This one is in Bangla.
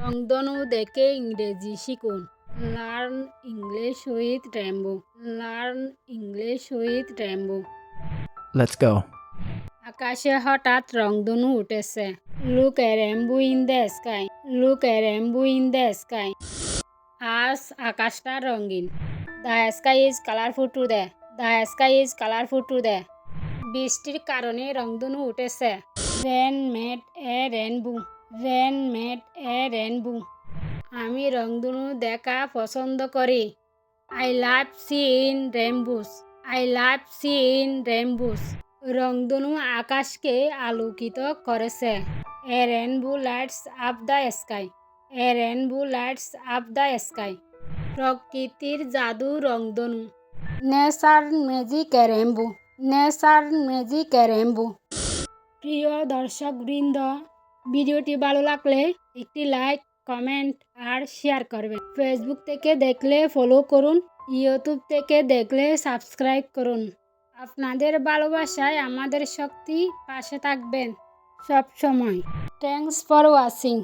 রংধনু দেখে ইংরেজি শিখুন। Learn English with rainbow. Learn English with rainbow. Let's go. আকাশে হঠাৎ রংধনু উঠেছে। Look a rainbow in the sky. Look a rainbow in the sky. আজ আকাশটা রঙিন। The sky is colourful today. The sky is colourful today. বৃষ্টির কারণে রংধনু উঠেছে। Rain made a rainbow. Rain made a rainbow. আমি রংধনু দেখা পছন্দ করি। I love seeing rainbows. I love seeing rainbows. রংধনু আকাশকে আলোকিত করেছে। এ rainbow lights up the sky. A rainbow lights up the sky. প্রকৃতির জাদু রংধনু। নেচার ম্যাজিক এ রেইনবো। নেচার ম্যাজিক এ রেইনবো। প্রিয় দর্শকবৃন্দ, ভিডিওটি ভালো লাগলে একটি লাইক, কমেন্ট আর শেয়ার করবেন। ফেসবুক থেকে দেখলে ফলো করুন, ইউটিউব থেকে দেখলে সাবস্ক্রাইব করুন। আপনাদের ভালোবাসায় আমাদের শক্তি, পাশে থাকবেন সব সময়। Thanks for watching.